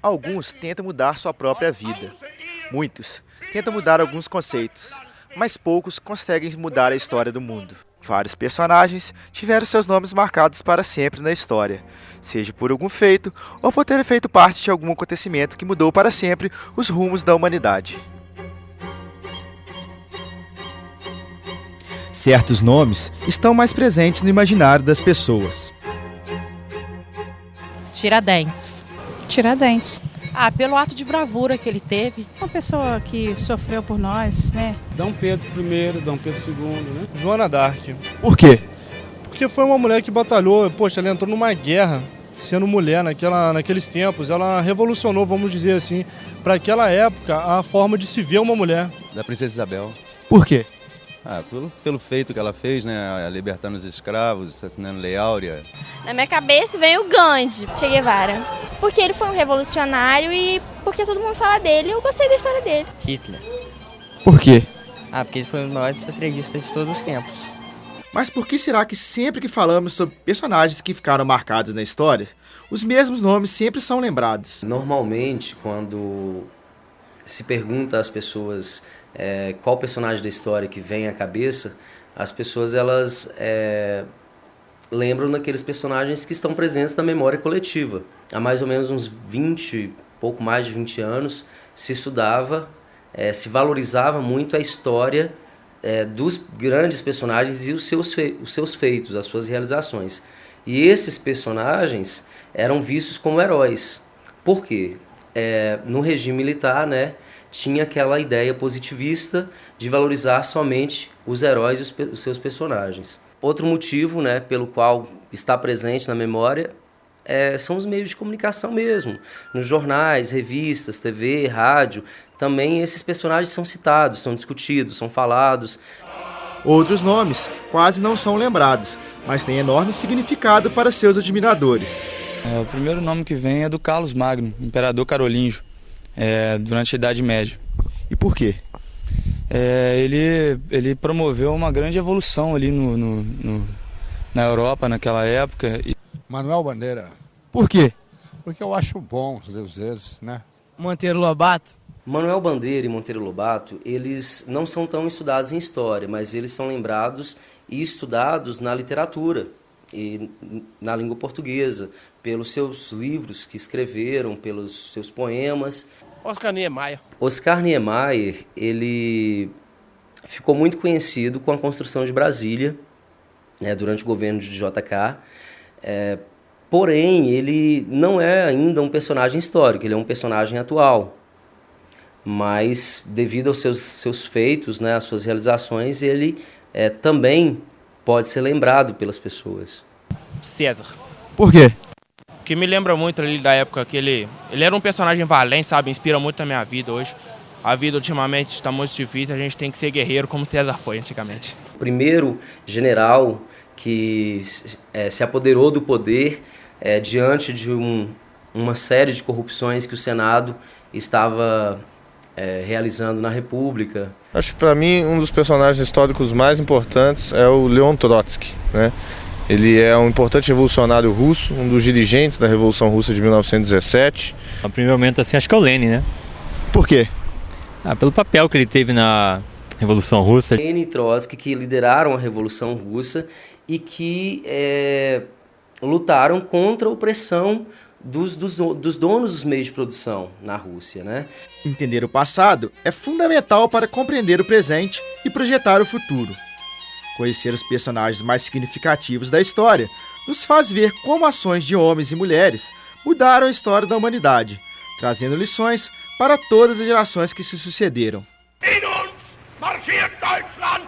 Alguns tentam mudar sua própria vida. Muitos tentam mudar alguns conceitos, mas poucos conseguem mudar a história do mundo. Vários personagens tiveram seus nomes marcados para sempre na história, seja por algum feito ou por ter feito parte de algum acontecimento que mudou para sempre os rumos da humanidade. Certos nomes estão mais presentes no imaginário das pessoas. Tiradentes. Tiradentes. Pelo ato de bravura que ele teve. Uma pessoa que sofreu por nós, né? Dom Pedro I, Dom Pedro II, né? Joana d'Arc. Por quê? Porque foi uma mulher que batalhou, ela entrou numa guerra, sendo mulher naqueles tempos. Ela revolucionou, vamos dizer assim, para aquela época, a forma de se ver uma mulher. Da Princesa Isabel. Por quê? Pelo feito que ela fez, né? Libertando os escravos, assassinando Lei Áurea. Na minha cabeça veio o Gandhi, Che Guevara. Porque ele foi um revolucionário e porque todo mundo fala dele, eu gostei da história dele. Hitler. Por quê? Porque ele foi um dos maiores estrategistas de todos os tempos. Mas por que será que sempre que falamos sobre personagens que ficaram marcados na história, os mesmos nomes sempre são lembrados? Normalmente, quando se pergunta às pessoas qual personagem da história que vem à cabeça, as pessoas elas lembram daqueles personagens que estão presentes na memória coletiva. Há mais ou menos uns 20, pouco mais de 20 anos, se estudava, se valorizava muito a história dos grandes personagens e os seus feitos, as suas realizações. E esses personagens eram vistos como heróis. Por quê? No regime militar, né, tinha aquela ideia positivista de valorizar somente os heróis e os seus personagens. Outro motivo, né, pelo qual está presente na memória são os meios de comunicação mesmo. Nos jornais, revistas, TV, rádio, também esses personagens são citados, são discutidos, são falados. Outros nomes quase não são lembrados, mas têm enorme significado para seus admiradores. O primeiro nome que vem é do Carlos Magno, imperador carolíngio, durante a Idade Média. E por quê? Ele promoveu uma grande evolução ali na Europa naquela época. Manuel Bandeira. Por quê? Porque eu acho bom os deuses, né? Monteiro Lobato. Manuel Bandeira e Monteiro Lobato, eles não são tão estudados em história, mas eles são lembrados e estudados na literatura e na língua portuguesa, pelos seus livros que escreveram, pelos seus poemas. Oscar Niemeyer. Oscar Niemeyer, ele ficou muito conhecido com a construção de Brasília, durante o governo de JK. Porém, ele não é ainda um personagem histórico, ele é um personagem atual. Mas, devido aos seus feitos, né, às suas realizações, ele também pode ser lembrado pelas pessoas. César. Por quê? Que me lembra muito ali da época que ele era um personagem valente, sabe? Inspira muito na minha vida hoje. A vida ultimamente está muito difícil, a gente tem que ser guerreiro como César foi antigamente. O primeiro general que se apoderou do poder diante de uma série de corrupções que o Senado estava realizando na República. Acho que para mim um dos personagens históricos mais importantes é o Leon Trotsky, né? Ele é um importante revolucionário russo, um dos dirigentes da Revolução Russa de 1917. No primeiro momento, assim, acho que é o Lenin, né? Por quê? Pelo papel que ele teve na Revolução Russa. Lenin e Trotsky, que lideraram a Revolução Russa e que lutaram contra a opressão dos donos dos meios de produção na Rússia, né? Entender o passado é fundamental para compreender o presente e projetar o futuro. Conhecer os personagens mais significativos da história nos faz ver como ações de homens e mulheres mudaram a história da humanidade, trazendo lições para todas as gerações que se sucederam. In uns marschiert Deutschland